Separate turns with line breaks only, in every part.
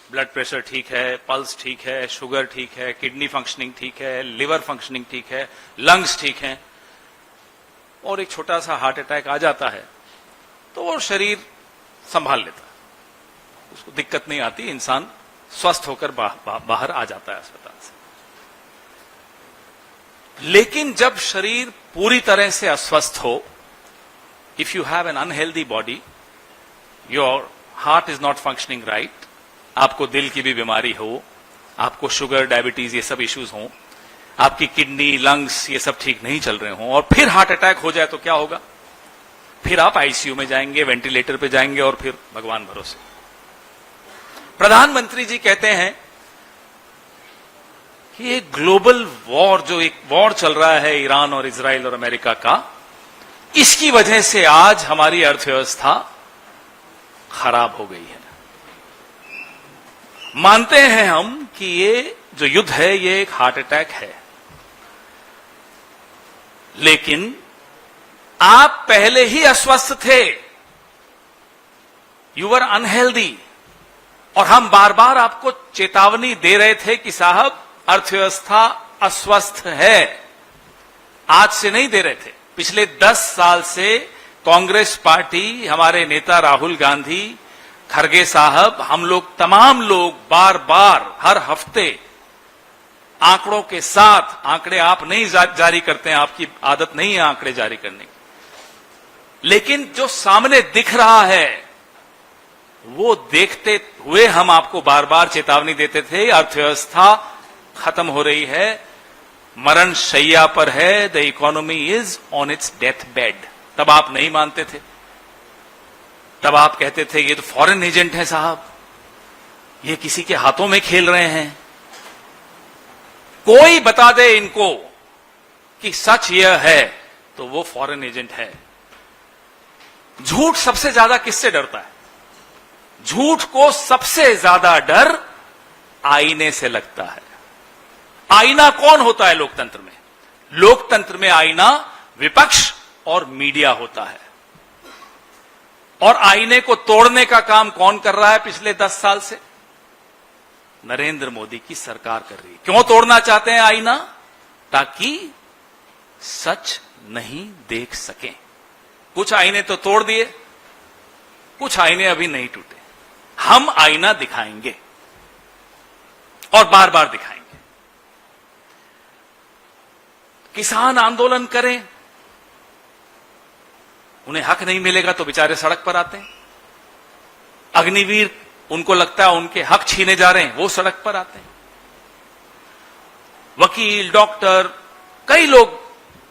Blood pressure ठीक है, pulse ठीक है, शुगर ठीक है, किडनी फंक्शनिंग ठीक है, लिवर फंक्शनिंग ठीक है, लंग्स ठीक हैं, और एक छोटा सा हार्ट अटैक आ जाता है तो वो शरीर संभाल लेता है, उसको दिक्कत नहीं आती, इंसान स्वस्थ होकर बाहर आ जाता है अस्पताल से। लेकिन जब शरीर पूरी तरह से अस्वस्थ हो, if you have an unhealthy body, your heart is not functioning right, आपको दिल की भी बीमारी हो, आपको शुगर, डायबिटीज ये सब इश्यूज हो, आपकी किडनी, लंग्स ये सब ठीक नहीं चल रहे हों, और फिर हार्ट अटैक हो जाए तो क्या होगा? फिर आप आईसीयू में जाएंगे, वेंटिलेटर पे जाएंगे, और फिर भगवान भरोसे। प्रधानमंत्री जी कहते हैं कि एक ग्लोबल वॉर, जो एक वॉर चल रहा है ईरान और इजराइल और अमेरिका का, इसकी वजह से आज हमारी अर्थव्यवस्था खराब हो गई है। मानते हैं हम कि ये जो युद्ध है ये एक हार्ट अटैक है, लेकिन आप पहले ही अस्वस्थ थे, यू वर अनहेल्दी, और हम बार बार आपको चेतावनी दे रहे थे कि साहब अर्थव्यवस्था अस्वस्थ है। आज से नहीं दे रहे थे, पिछले 10 साल से कांग्रेस पार्टी, हमारे नेता राहुल गांधी, खरगे साहब, हम लोग, तमाम लोग बार बार हर हफ्ते आंकड़ों के साथ, आंकड़े आप नहीं जारी करते हैं, आपकी आदत नहीं है आंकड़े जारी करने की, लेकिन जो सामने दिख रहा है वो देखते हुए हम आपको बार बार चेतावनी देते थे, अर्थव्यवस्था खत्म हो रही है, मरण शैया पर है, the economy is on it's death bed. तब आप नहीं मानते थे, तब आप कहते थे ये तो फॉरेन एजेंट है साहब, ये किसी के हाथों में खेल रहे हैं, कोई बता दे इनको कि सच यह है तो वो फॉरेन एजेंट है। झूठ सबसे ज्यादा किससे डरता है? झूठ को सबसे ज्यादा डर आईने से लगता है। आईना कौन होता है लोकतंत्र में? लोकतंत्र में आईना विपक्ष और मीडिया होता है, और आईने को तोड़ने का काम कौन कर रहा है पिछले 10 साल से? नरेंद्र मोदी की सरकार कर रही है। क्यों तोड़ना चाहते हैं आईना? ताकि सच नहीं देख सकें। कुछ आईने तो तोड़ दिए, कुछ आईने अभी नहीं टूटे। हम आईना दिखाएंगे और बार बार दिखाएंगे। किसान आंदोलन करें, उन्हें हक नहीं मिलेगा तो बेचारे सड़क पर आते हैं। अग्निवीर, उनको लगता है उनके हक छीने जा रहे हैं, वो सड़क पर आते हैं। वकील, डॉक्टर, कई लोग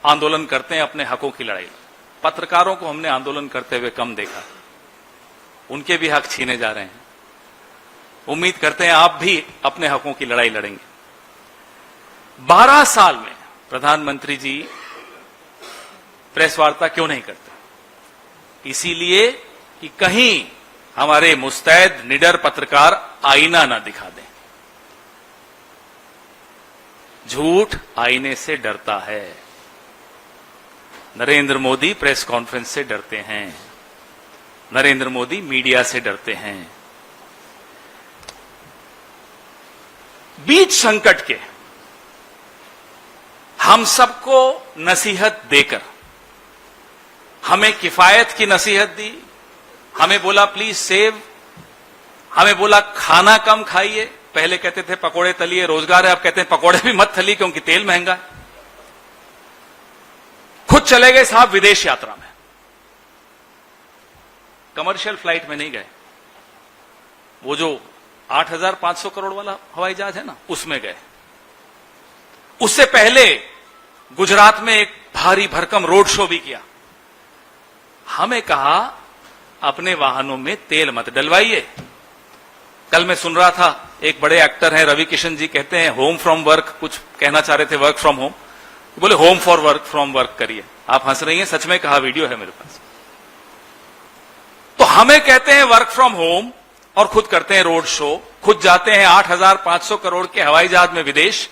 आंदोलन करते हैं अपने हकों की लड़ाई। पत्रकारों को हमने आंदोलन करते हुए कम देखा, उनके भी हक छीने जा रहे हैं। उम्मीद करते हैं आप भी अपने हकों की लड़ाई लड़ेंगे। 12 साल में प्रधानमंत्री जी प्रेस वार्ता क्यों नहीं करते? इसीलिए कि कहीं हमारे मुस्तैद निडर पत्रकार आईना ना दिखा दें। झूठ आईने से डरता है। नरेंद्र मोदी प्रेस कॉन्फ्रेंस से डरते हैं, नरेंद्र मोदी मीडिया से डरते हैं। बीच संकट के हम सबको नसीहत देकर, हमें किफायत की नसीहत दी, हमें बोला प्लीज सेव, हमें बोला खाना कम खाइए। पहले कहते थे पकोड़े तलिए, रोजगार है, अब कहते हैं पकोड़े भी मत तलिए क्योंकि तेल महंगा है। खुद चले गए साहब विदेश यात्रा में, कमर्शियल फ्लाइट में नहीं गए, वो जो 8,500 करोड़ वाला हवाई जहाज है ना, उसमें गए। उससे पहले गुजरात में एक भारी भरकम रोड शो भी किया। हमें कहा अपने वाहनों में तेल मत डलवाइए। कल मैं सुन रहा था, एक बड़े एक्टर हैं रवि किशन जी, कहते हैं होम फ्रॉम वर्क, कुछ कहना चाह रहे थे वर्क फ्रॉम होम, बोले home for work from work करिए। आप हंस रही हैं, सच में कहा, वीडियो है मेरे पास। तो हमें कहते हैं वर्क फ्रॉम होम और खुद करते हैं रोड शो, खुद जाते हैं 8,500 करोड़ के हवाई जहाज में विदेश,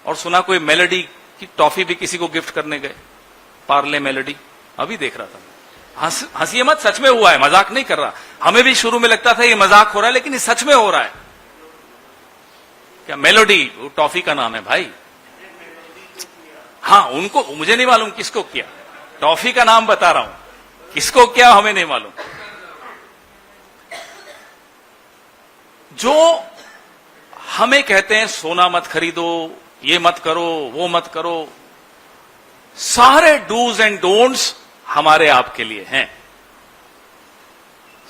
और सुना कोई मेलोडी की टॉफी भी किसी को गिफ्ट करने गए, पार्ले मेलोडी, अभी देख रहा था। हंसिए मत, सच में हुआ है, मजाक नहीं कर रहा। हमें भी शुरू में लगता था ये मजाक हो रहा है, लेकिन ये सच में हो रहा है। क्या मेलोडी, वो टॉफी का नाम है भाई। हाँ, उनको, मुझे नहीं मालूम किसको किया, टॉफी का नाम बता रहा हूं, किसको क्या हमें नहीं मालूम। जो हमें कहते हैं सोना मत खरीदो, ये मत करो, वो मत करो, सारे डूज एंड डोंट्स हमारे आपके लिए हैं,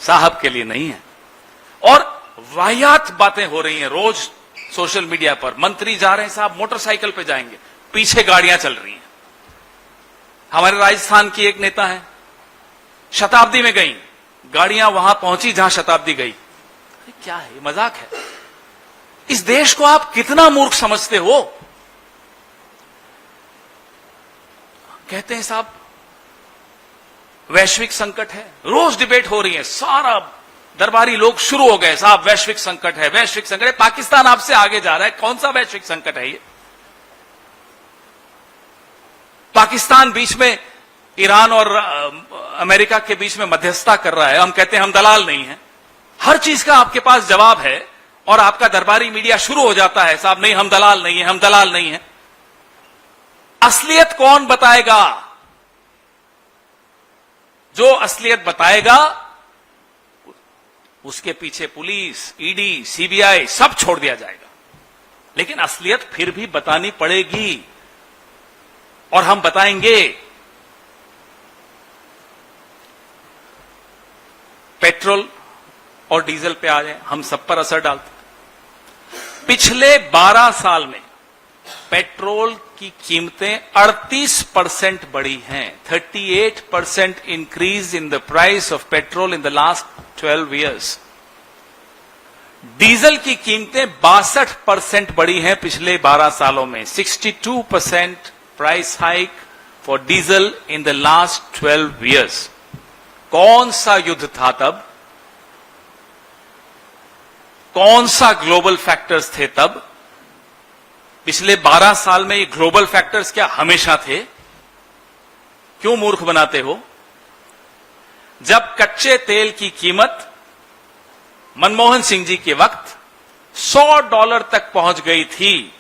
साहब के लिए नहीं है। और वाहियात बातें हो रही हैं रोज सोशल मीडिया पर। मंत्री जा रहे हैं साहब, मोटरसाइकिल पे जाएंगे, पीछे गाड़ियां चल रही हैं। हमारे राजस्थान की एक नेता है, शताब्दी में गई, गाड़ियां वहां पहुंची जहां शताब्दी गई। क्या है, मजाक है। इस देश को आप कितना मूर्ख समझते हो। कहते हैं साहब वैश्विक संकट है, रोज डिबेट हो रही है, सारा दरबारी लोग शुरू हो गए, साहब वैश्विक संकट है, वैश्विक संकट है। पाकिस्तान आपसे आगे जा रहा है, कौन सा वैश्विक संकट है ये। पाकिस्तान बीच में ईरान और अमेरिका के बीच में मध्यस्थता कर रहा है, हम कहते हैं हम दलाल नहीं हैं। हर चीज का आपके पास जवाब है, और आपका दरबारी मीडिया शुरू हो जाता है, साहब नहीं हम दलाल नहीं है, हम दलाल नहीं है। असलियत कौन बताएगा? जो असलियत बताएगा उसके पीछे पुलिस, ईडी, सीबीआई सब छोड़ दिया जाएगा। लेकिन असलियत फिर भी बतानी पड़ेगी, और हम बताएंगे। पेट्रोल और डीजल पे आ जाए, हम सब पर असर डालते। पिछले 12 साल में पेट्रोल की कीमतें 38% बढ़ी हैं। 38% increase in the price of petrol in the last 12 years. Diesel की कीमतें 62% बढ़ी हैं पिछले 12 सालों में। 62% price hike for diesel in the last 12 years. कौन सा युद्ध था तब? कौन सा ग्लोबल फैक्टर्स थे तब? पिछले 12 साल में ये ग्लोबल फैक्टर्स क्या हमेशा थे? क्यों मूर्ख बनाते हो? जब कच्चे तेल की कीमत मनमोहन सिंह जी के वक्त $100 तक पहुंच गई थी,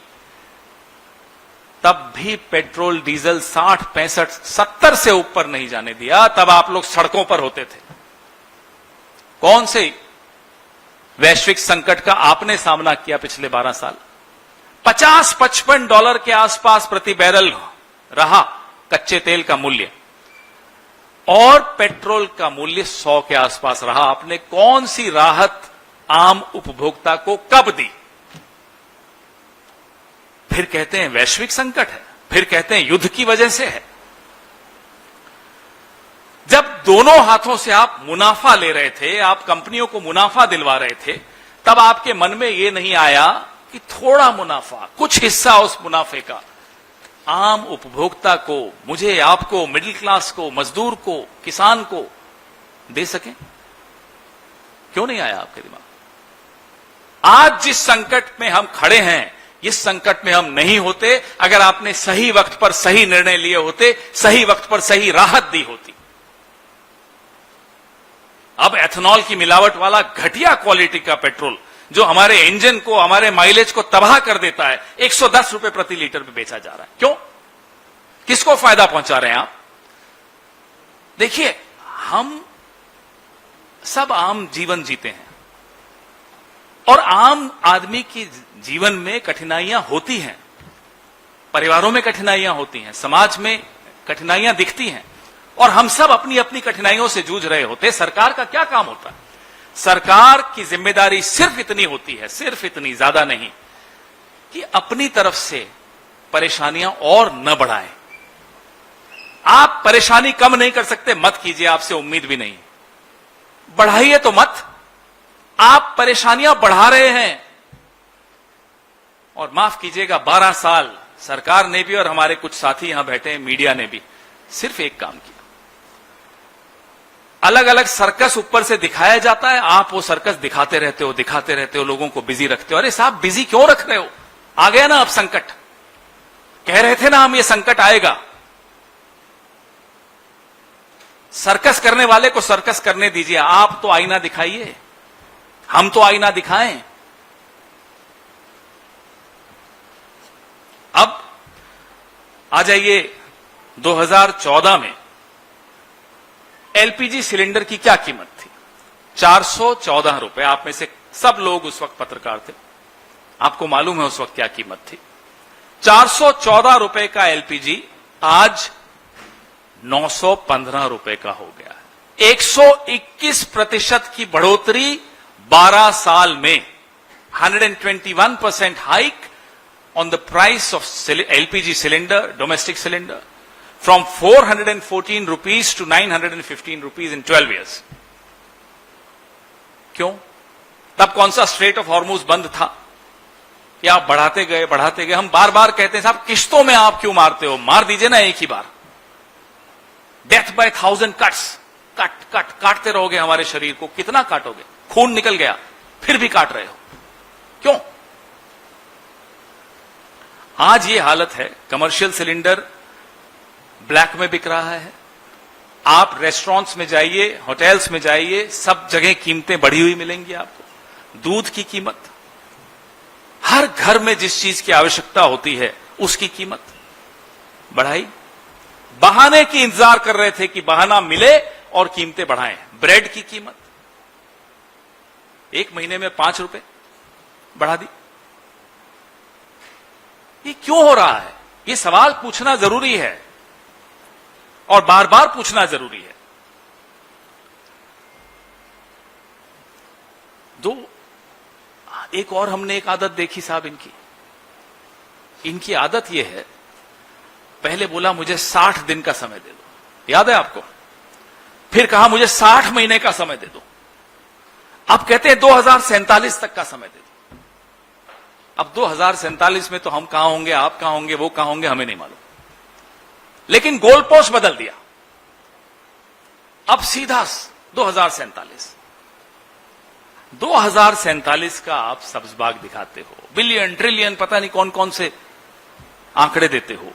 तब भी पेट्रोल डीजल 60, 65, 70 से ऊपर नहीं जाने दिया। तब आप लोग सड़कों पर होते थे। कौन से वैश्विक संकट का आपने सामना किया पिछले 12 साल? $50-55 के आसपास प्रति बैरल रहा कच्चे तेल का मूल्य, और पेट्रोल का मूल्य 100 के आसपास रहा। आपने कौन सी राहत आम उपभोक्ता को कब दी? फिर कहते हैं वैश्विक संकट है, फिर कहते हैं युद्ध की वजह से है। जब दोनों हाथों से आप मुनाफा ले रहे थे, आप कंपनियों को मुनाफा दिलवा रहे थे, तब आपके मन में यह नहीं आया कि थोड़ा मुनाफा, कुछ हिस्सा उस मुनाफे का आम उपभोक्ता को, मुझे, आपको, मिडिल क्लास को, मजदूर को, किसान को दे सकें? क्यों नहीं आया आपके दिमाग? आज जिस संकट में हम खड़े हैं, इस संकट में हम नहीं होते अगर आपने सही वक्त पर सही निर्णय लिए होते, सही वक्त पर सही राहत दी होती। अब एथेनॉल की मिलावट वाला घटिया क्वालिटी का पेट्रोल जो हमारे इंजन को, हमारे माइलेज को तबाह कर देता है, 110 रुपए प्रति लीटर में बेचा जा रहा है। क्यों? किसको फायदा पहुंचा रहे हैं आप? देखिए, हम सब आम जीवन जीते हैं, और आम आदमी की जीवन में कठिनाइयां होती हैं, परिवारों में कठिनाइयां होती हैं, समाज में कठिनाइयां दिखती हैं, और हम सब अपनी अपनी कठिनाइयों से जूझ रहे होते हैं। सरकार का क्या काम होता है? सरकार की जिम्मेदारी सिर्फ इतनी होती है, सिर्फ इतनी, ज्यादा नहीं, कि अपनी तरफ से परेशानियां और न बढ़ाएं। आप परेशानी कम नहीं कर सकते, मत कीजिए, आपसे उम्मीद भी नहीं। बढ़ाइए तो मत। आप परेशानियां बढ़ा रहे हैं, और माफ कीजिएगा 12 साल सरकार ने भी और हमारे कुछ साथी यहां बैठे हैं, मीडिया ने भी सिर्फ एक काम किया। अलग अलग सर्कस ऊपर से दिखाया जाता है, आप वो सर्कस दिखाते रहते हो, लोगों को बिजी रखते हो। अरे साहब, बिजी क्यों रख रहे हो? आ गया ना अब संकट। कह रहे थे ना हम, ये संकट आएगा। सर्कस करने वाले को सर्कस करने दीजिए, आप तो आईना दिखाइए, हम तो आईना दिखाएं। अब आ जाइए 2014 में एलपीजी सिलेंडर की क्या कीमत थी? 414 रुपए। आप में से सब लोग उस वक्त पत्रकार थे, आपको मालूम है उस वक्त क्या कीमत थी। 414 रुपए का एलपीजी आज 915 रुपए का हो गया है। 121% की बढ़ोतरी 12 साल में। 121% hike on the price of LPG cylinder, domestic cylinder, from 414 rupees to 915 rupees in 12 years. क्यों? तब कौन सा स्ट्रेट ऑफ हॉर्मुज बंद था कि आप बढ़ाते गए। हम बार बार कहते हैं साहब किश्तों में आप क्यों मारते हो? मार दीजिए ना एक ही बार। डेथ बाय 1000 कट्स, काटते रहोगे हमारे शरीर को। कितना काटोगे? खून निकल गया फिर भी काट रहे हो, क्यों? आज ये हालत है। कमर्शियल सिलेंडर ब्लैक में बिक रहा है। आप रेस्टोरेंट्स में जाइए, होटल्स में जाइए, सब जगह कीमतें बढ़ी हुई मिलेंगी आपको। दूध की कीमत, हर घर में जिस चीज की आवश्यकता होती है उसकी कीमत बढ़ाई। बहाने की इंतजार कर रहे थे कि बहाना मिले और कीमतें बढ़ाएं। ब्रेड की कीमत 1 महीने में 5 रुपए बढ़ा दी। ये क्यों हो रहा है? ये सवाल पूछना जरूरी है और बार बार पूछना जरूरी है। एक और हमने एक आदत देखी साहब इनकी आदत यह है, पहले बोला मुझे 60 दिन का समय दे दो, याद है आपको? फिर कहा मुझे 60 महीने का समय दे दो। अब कहते हैं 2047 तक का समय दे दो। अब 2047 में तो हम कहां होंगे, आप कहां होंगे, वो कहां होंगे, हमें नहीं मालूम। लेकिन गोल पोस्ट बदल दिया। अब सीधा 2047। 2047 का आप सब्ज बाग दिखाते हो, बिलियन ट्रिलियन पता नहीं कौन कौन से आंकड़े देते हो।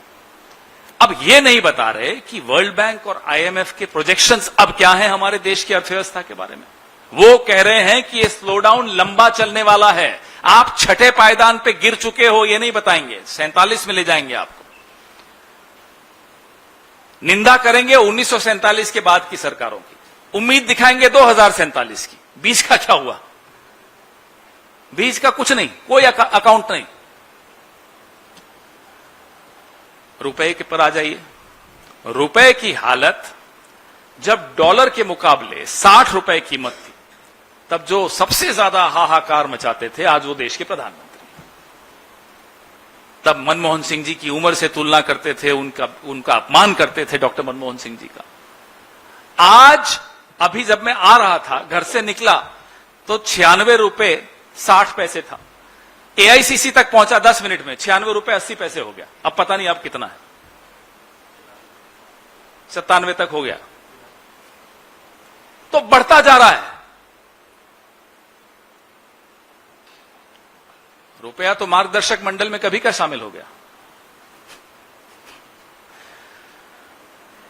अब यह नहीं बता रहे कि वर्ल्ड बैंक और आईएमएफ के प्रोजेक्शंस अब क्या हैं हमारे देश की अर्थव्यवस्था के बारे में। वो कह रहे हैं कि ये स्लोडाउन लंबा चलने वाला है। आप छठे पायदान पे गिर चुके हो, ये नहीं बताएंगे, 47 में ले जाएंगे आपको। निंदा करेंगे 1947 के बाद की सरकारों की, उम्मीद दिखाएंगे 2047 की। बीच का क्या हुआ? बीच का कुछ नहीं, कोई अकाउंट नहीं। रुपए के पर आ जाइए। रुपए की हालत, जब डॉलर के मुकाबले 60 रुपए कीमत थी, तब जो सबसे ज्यादा हाहाकार मचाते थे आज वो देश के प्रधानमंत्री। तब मनमोहन सिंह जी की उम्र से तुलना करते थे, उनका अपमान करते थे डॉक्टर मनमोहन सिंह जी का। आज अभी जब मैं आ रहा था, घर से निकला तो 96 रुपए 60 पैसे था। एआईसीसी तक पहुंचा 10 मिनट में, 96 रुपए 80 पैसे हो गया। अब पता नहीं अब कितना है, 97 तक हो गया। तो बढ़ता जा रहा है। रुपया तो मार्गदर्शक मंडल में कभी का शामिल हो गया।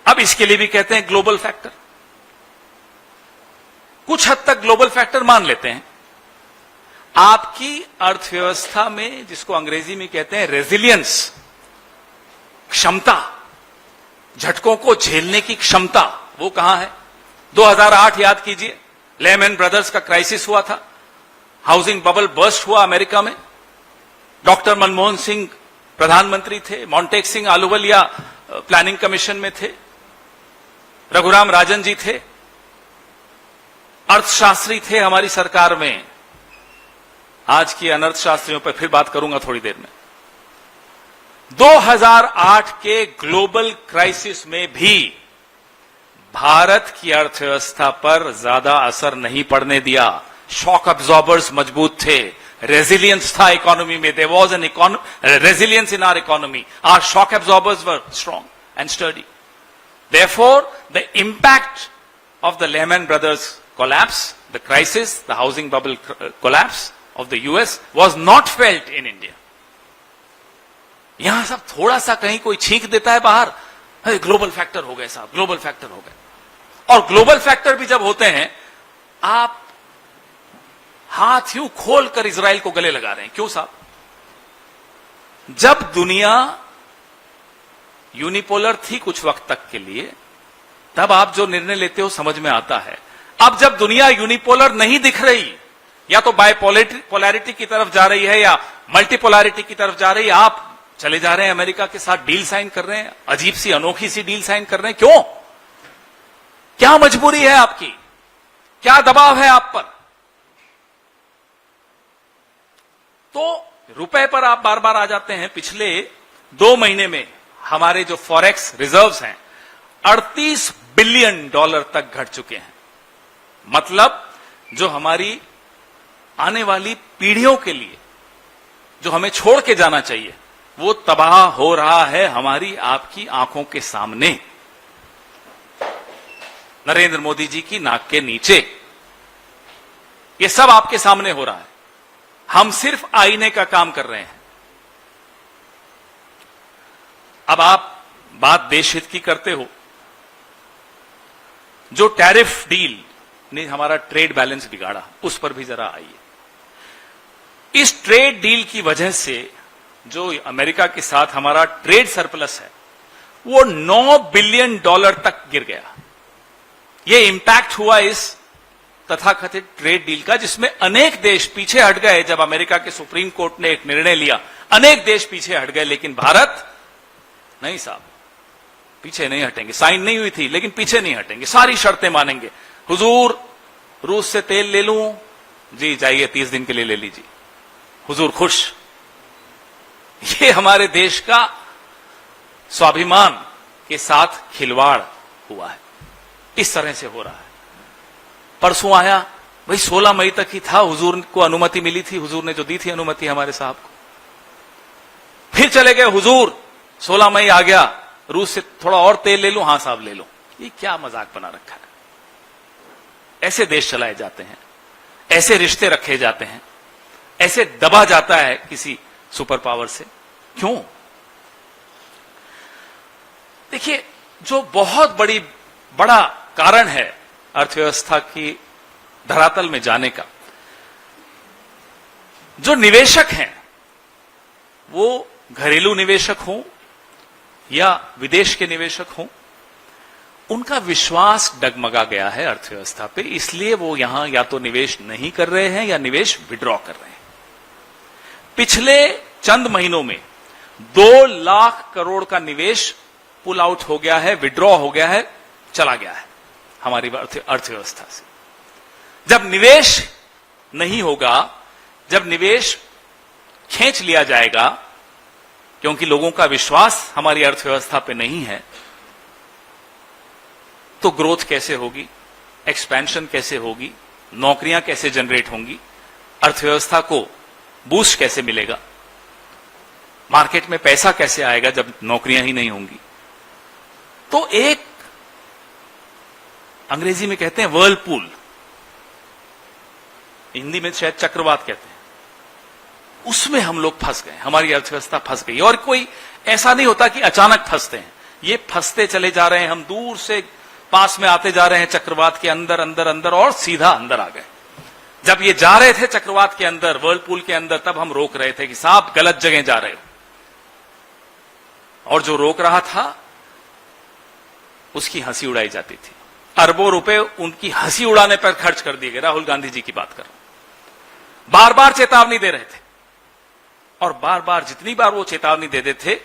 अब इसके लिए भी कहते हैं ग्लोबल फैक्टर। कुछ हद तक ग्लोबल फैक्टर मान लेते हैं। आपकी अर्थव्यवस्था में, जिसको अंग्रेजी में कहते हैं रेजिलियंस, क्षमता, झटकों को झेलने की क्षमता, वो कहां है? 2008 याद कीजिए, लेमन ब्रदर्स का क्राइसिस हुआ था, हाउसिंग बबल बर्स्ट हुआ अमेरिका में। डॉक्टर मनमोहन सिंह प्रधानमंत्री थे, मॉन्टेक सिंह आलूवालिया प्लानिंग कमीशन में थे, रघुराम राजन जी थे, अर्थशास्त्री थे हमारी सरकार में। आज की अनर्थशास्त्रियों पर फिर बात करूंगा थोड़ी देर में। 2008 के ग्लोबल क्राइसिस में भी भारत की अर्थव्यवस्था पर ज्यादा असर नहीं पड़ने दिया। शॉक अब्जॉर्बर्स मजबूत थे, रेजिलियंस था इकोनॉमी में। There was an resilience in our economy. Our shock absorbers were strong and steady. Therefore the impact of the Lehman Brothers collapse, the crisis, the housing bubble collapse of the US was not felt in India. यहां सब थोड़ा सा कहीं कोई छींक देता है बाहर, ग्लोबल फैक्टर हो गए साहब, ग्लोबल फैक्टर हो गए। और ग्लोबल फैक्टर भी जब होते हैं, आप हाथ यूं खोलकर इजराइल को गले लगा रहे हैं। क्यों साहब? जब दुनिया यूनिपोलर थी कुछ वक्त तक के लिए, तब आप जो निर्णय लेते हो समझ में आता है। अब जब दुनिया यूनिपोलर नहीं दिख रही, या तो बायपोलैरिटी की तरफ जा रही है या मल्टीपोलैरिटी की तरफ जा रही है, आप चले जा रहे हैं अमेरिका के साथ डील साइन कर रहे हैं, अजीब सी अनोखी सी डील साइन कर रहे हैं। क्यों? क्या मजबूरी है आपकी? क्या दबाव है आप पर? तो रुपए पर आप बार बार आ जाते हैं। पिछले 2 महीने में हमारे जो फॉरेक्स रिजर्व्स हैं 38 बिलियन डॉलर तक घट चुके हैं। मतलब जो हमारी आने वाली पीढ़ियों के लिए जो हमें छोड़ के जाना चाहिए, वो तबाह हो रहा है हमारी आपकी आंखों के सामने, नरेंद्र मोदी जी की नाक के नीचे। ये सब आपके सामने हो रहा है। हम सिर्फ आईने का काम कर रहे हैं। अब आप बात देश हित की करते हो। जो टैरिफ डील ने हमारा ट्रेड बैलेंस बिगाड़ा, उस पर भी जरा आइए। इस ट्रेड डील की वजह से जो अमेरिका के साथ हमारा ट्रेड सरप्लस है, वो 9 बिलियन डॉलर तक गिर गया। ये इंपैक्ट हुआ इस तथाकथित ट्रेड डील का, जिसमें अनेक देश पीछे हट गए। जब अमेरिका के सुप्रीम कोर्ट ने एक निर्णय लिया, अनेक देश पीछे हट गए, लेकिन भारत नहीं साहब, पीछे नहीं हटेंगे। साइन नहीं हुई थी, लेकिन पीछे नहीं हटेंगे, सारी शर्तें मानेंगे। हुजूर, रूस से तेल ले लूं? जी जाइए, 30 दिन के लिए ले लीजिए, हुजूर खुश। ये हमारे देश का स्वाभिमान के साथ खिलवाड़ हुआ है। इस तरह से हो रहा है। परसों आया, भाई 16 मई तक ही था, हुजूर को अनुमति मिली थी, हुजूर ने जो दी थी अनुमति हमारे साहब को। फिर चले गए, हुजूर 16 मई आ गया, रूस से थोड़ा और तेल ले लूं? हां साहब ले लो। ये क्या मजाक बना रखा है? ऐसे देश चलाए जाते हैं, ऐसे रिश्ते रखे जाते हैं, ऐसे दबा जाता है किसी सुपर पावर से। क्यों? देखिए, जो बहुत बड़ा कारण है अर्थव्यवस्था की धरातल में जाने का, जो निवेशक हैं, वो घरेलू निवेशक हों या विदेश के निवेशक हों, उनका विश्वास डगमगा गया है अर्थव्यवस्था पे। इसलिए वो यहां या तो निवेश नहीं कर रहे हैं या निवेश विड्रॉ कर रहे हैं। पिछले चंद महीनों में 2 लाख करोड़ का निवेश पुल आउट हो गया है, विड्रॉ हो गया है, चला गया है हमारी अर्थव्यवस्था से। जब निवेश नहीं होगा, जब निवेश खींच लिया जाएगा, क्योंकि लोगों का विश्वास हमारी अर्थव्यवस्था पे नहीं है, तो ग्रोथ कैसे होगी, एक्सपेंशन कैसे होगी, नौकरियां कैसे जनरेट होंगी, अर्थव्यवस्था को बूस्ट कैसे मिलेगा, मार्केट में पैसा कैसे आएगा जब नौकरियां ही नहीं होंगी। तो एक अंग्रेजी में कहते हैं वर्लपूल, हिंदी में शायद चक्रवात कहते हैं, उसमें हम लोग फंस गए, हमारी अर्थव्यवस्था फंस गई। और कोई ऐसा नहीं होता कि अचानक फंसते हैं, ये फंसते चले जा रहे हैं। हम दूर से पास में आते जा रहे हैं चक्रवात के अंदर अंदर अंदर, और सीधा अंदर आ गए। जब ये जा रहे थे चक्रवात के अंदर, वर्लपूल के अंदर, तब हम रोक रहे थे कि साहब गलत जगह जा रहे हो। और जो रोक रहा था उसकी हंसी उड़ाई जाती थी। अरबों रुपए उनकी हंसी उड़ाने पर खर्च कर दिए गए। राहुल गांधी जी की बात कर रहा हूं। बार बार चेतावनी दे रहे थे, और बार बार जितनी बार वो चेतावनी दे देते थे,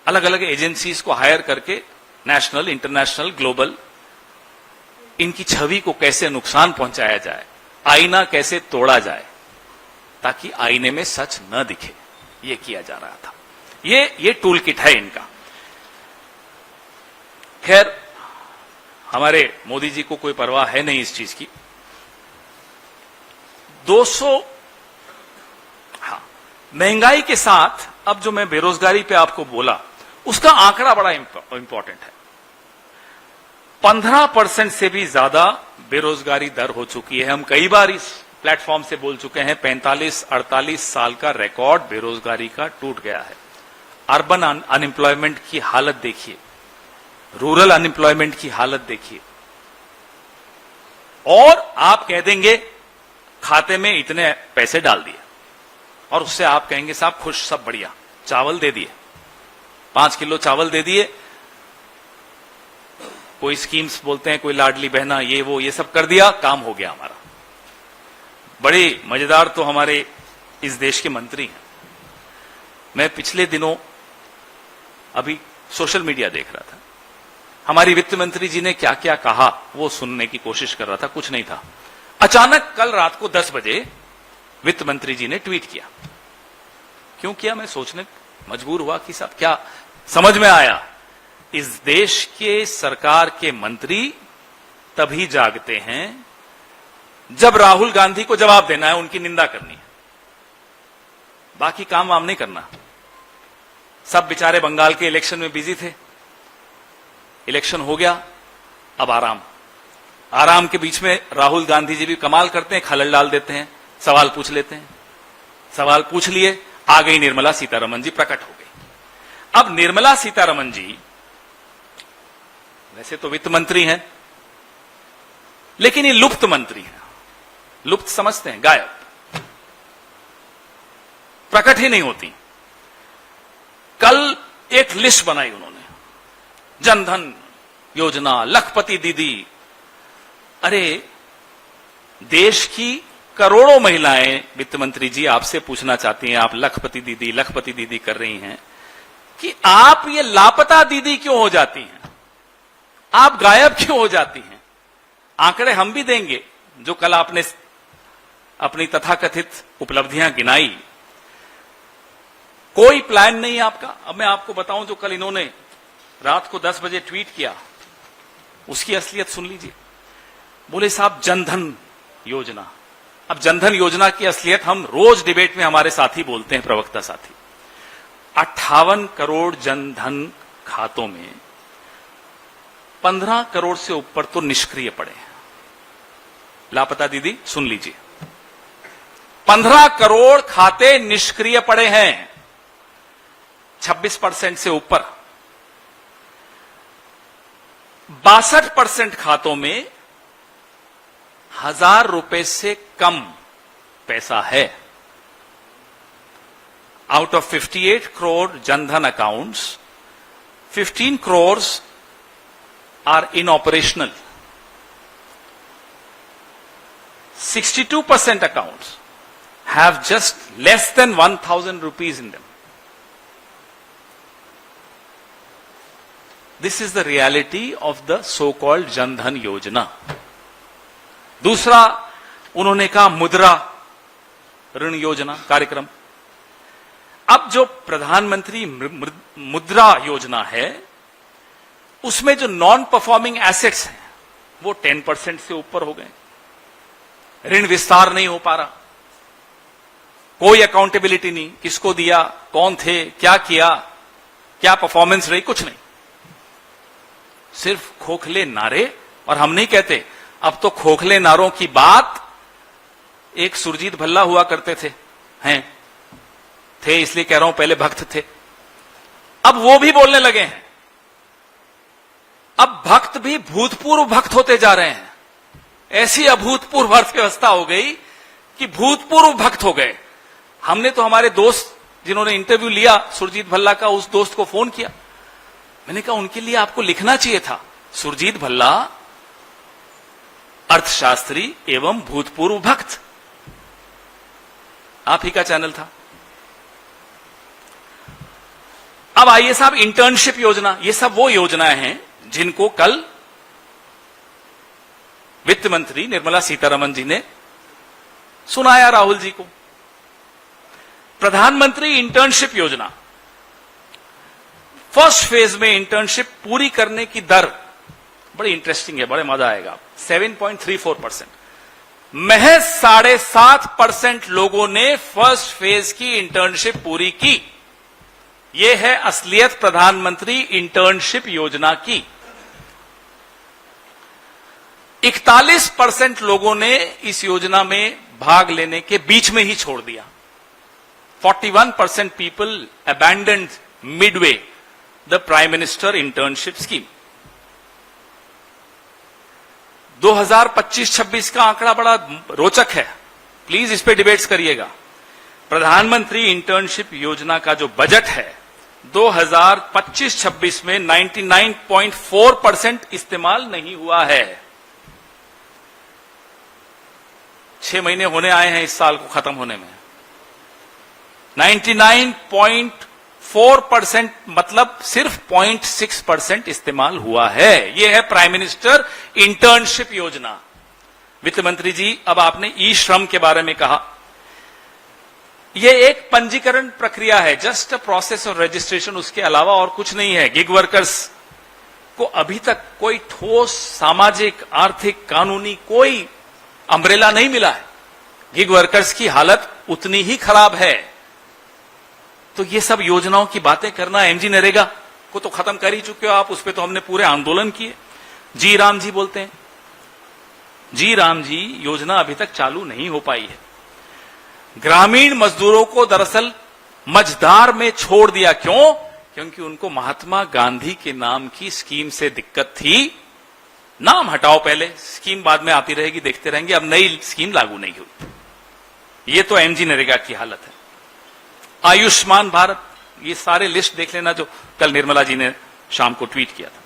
अलग अलग एजेंसीज को हायर करके, नेशनल, इंटरनेशनल, ग्लोबल, इनकी छवि को कैसे नुकसान पहुंचाया जाए, आईना कैसे तोड़ा जाए ताकि आईने में सच न दिखे, ये किया जा रहा था। ये टूल किट है इनका। खैर, हमारे मोदी जी को कोई परवाह है नहीं इस चीज की। 200 महंगाई के साथ अब जो मैं बेरोजगारी पे आपको बोला, उसका आंकड़ा बड़ा इंपॉर्टेंट है। 15% से भी ज्यादा बेरोजगारी दर हो चुकी है। हम कई बार इस प्लेटफॉर्म से बोल चुके हैं, 45-48 साल का रिकॉर्ड बेरोजगारी का टूट गया है। अर्बन अनएम्प्लॉयमेंट की हालत देखिए, रूरल अनएम्प्लॉयमेंट की हालत देखिए, और आप कह देंगे खाते में इतने पैसे डाल दिए, और उससे आप कहेंगे साहब खुश, सब बढ़िया, चावल दे दिए, 5 किलो चावल दे दिए, कोई स्कीम्स बोलते हैं, कोई लाडली बहना, ये वो, ये सब कर दिया, काम हो गया हमारा। बड़े मजेदार तो हमारे इस देश के मंत्री हैं। मैं पिछले दिनों अभी सोशल मीडिया देख रहा था, हमारी वित्त मंत्री जी ने क्या क्या कहा वो सुनने की कोशिश कर रहा था, कुछ नहीं था। अचानक कल रात को 10 बजे वित्त मंत्री जी ने ट्वीट किया। क्यों किया, मैं सोचने मजबूर हुआ कि साहब क्या समझ में आया, इस देश के सरकार के मंत्री तभी जागते हैं जब राहुल गांधी को जवाब देना है, उनकी निंदा करनी है, बाकी काम वाम नहीं करना। सब बेचारे बंगाल के इलेक्शन में बिजी थे, इलेक्शन हो गया, अब आराम के बीच में राहुल गांधी जी भी कमाल करते हैं, खलल डाल देते हैं, सवाल पूछ लेते हैं। सवाल पूछ लिए, आ गई निर्मला सीतारमण जी, प्रकट हो गई। अब निर्मला सीतारमण जी वैसे तो वित्त मंत्री हैं, लेकिन ये लुप्त मंत्री हैं। लुप्त समझते हैं, गायब, प्रकट ही नहीं होती। कल एक लिस्ट बनाई उन्होंने, जनधन योजना, लखपति दीदी। अरे देश की करोड़ों महिलाएं, वित्त मंत्री जी आपसे पूछना चाहती हैं, आप लखपति दीदी कर रही हैं, कि आप ये लापता दीदी क्यों हो जाती हैं, आप गायब क्यों हो जाती हैं? आंकड़े हम भी देंगे, जो कल आपने अपनी तथाकथित उपलब्धियां गिनाई, कोई प्लान नहीं है आपका। अब मैं आपको बताऊं, जो कल इन्होंने रात को 10 बजे ट्वीट किया, उसकी असलियत सुन लीजिए। बोले साहब जनधन योजना। अब जनधन योजना की असलियत हम रोज डिबेट में हमारे साथी बोलते हैं, प्रवक्ता साथी। 58 करोड़ जनधन खातों में 15 करोड़ से ऊपर तो निष्क्रिय पड़े हैं। लापता दीदी सुन लीजिए, 15 करोड़ खाते निष्क्रिय पड़े हैं, 26% से ऊपर। 62% खातों में 1000 रुपए से कम पैसा है। Out of 58 crore Jan Dhan accounts, 15 crore are inoperational. 62% accounts have just less than 1000 rupees in them. This is the reality of the so-called Jan Dhan Yojana. दूसरा उन्होंने कहा मुद्रा ऋण योजना कार्यक्रम। अब जो प्रधानमंत्री मुद्रा योजना है, उसमें जो नॉन परफॉर्मिंग एसेट्स हैं वो 10% से ऊपर हो गए। ऋण विस्तार नहीं हो पा रहा, कोई अकाउंटेबिलिटी नहीं, किसको दिया, कौन थे, क्या किया, क्या परफॉर्मेंस रही, कुछ नहीं, सिर्फ खोखले नारे। और हम नहीं कहते, अब तो खोखले नारों की बात एक सुरजीत भल्ला हुआ करते थे इसलिए कह रहा हूं, पहले भक्त थे, अब वो भी बोलने लगे हैं। अब भक्त भी भूतपूर्व भक्त होते जा रहे हैं। ऐसी अभूतपूर्व अर्थव्यवस्था हो गई कि भूतपूर्व भक्त हो गए। हमने तो हमारे दोस्त जिन्होंने इंटरव्यू लिया सुरजीत भल्ला का, उस दोस्त को फोन किया, मैंने कहा उनके लिए आपको लिखना चाहिए था, सुरजीत भल्ला अर्थशास्त्री एवं भूतपूर्व भक्त, आप ही का चैनल था। अब आइए साहब, इंटर्नशिप योजना, ये सब वो योजनाएं हैं जिनको कल वित्त मंत्री निर्मला सीतारमण जी ने सुनाया राहुल जी को। प्रधानमंत्री इंटर्नशिप योजना, फर्स्ट फेज में इंटर्नशिप पूरी करने की दर बड़ी इंटरेस्टिंग है, बड़े मजा आएगा। 7.34%, महज 7.5% लोगों ने फर्स्ट फेज की इंटर्नशिप पूरी की। यह है असलियत प्रधानमंत्री इंटर्नशिप योजना की। 41% लोगों ने इस योजना में भाग लेने के बीच में ही छोड़ दिया। 41% people abandoned Midway the prime minister internship scheme. 2025-26 का आंकड़ा बड़ा रोचक है, प्लीज इस पे डिबेट्स करिएगा। प्रधानमंत्री इंटर्नशिप योजना का जो बजट है 2025-26 में 99.4% इस्तेमाल नहीं हुआ है। 6 महीने होने आए हैं इस साल को खत्म होने में। 99.4% मतलब सिर्फ 0.6% इस्तेमाल हुआ है। यह है प्राइम मिनिस्टर इंटर्नशिप योजना। वित्त मंत्री जी, अब आपने ई श्रम के बारे में कहा, यह एक पंजीकरण प्रक्रिया है, just a process of registration, उसके अलावा और कुछ नहीं है। गिग वर्कर्स को अभी तक कोई ठोस सामाजिक, आर्थिक, कानूनी कोई अम्ब्रेला नहीं मिला है। गिग वर्कर्स की हालत उतनी ही खराब है। तो ये सब योजनाओं की बातें करना, एमजी नरेगा को तो खत्म कर ही चुके हो आप, उस पर तो हमने पूरे आंदोलन किए। जी राम जी बोलते हैं, जी राम जी योजना अभी तक चालू नहीं हो पाई है। ग्रामीण मजदूरों को दरअसल मझधार में छोड़ दिया। क्यों? क्योंकि उनको महात्मा गांधी के नाम की स्कीम से दिक्कत थी। नाम हटाओ पहले, स्कीम बाद में आती रहेगी, देखते रहेंगे। अब नई स्कीम लागू नहीं हुई। ये तो एमजी नरेगा की हालत है। आयुष्मान भारत, ये सारे लिस्ट देख लेना जो कल निर्मला जी ने शाम को ट्वीट किया था।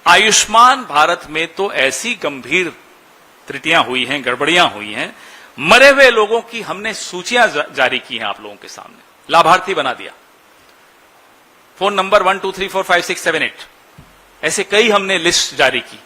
आयुष्मान भारत में तो ऐसी गंभीर त्रुटियां हुई हैं, गड़बड़ियां हुई हैं। मरे हुए लोगों की हमने सूचियां जारी की हैं आप लोगों के सामने, लाभार्थी बना दिया। फोन नंबर 12345678, ऐसे कई हमने लिस्ट जारी की।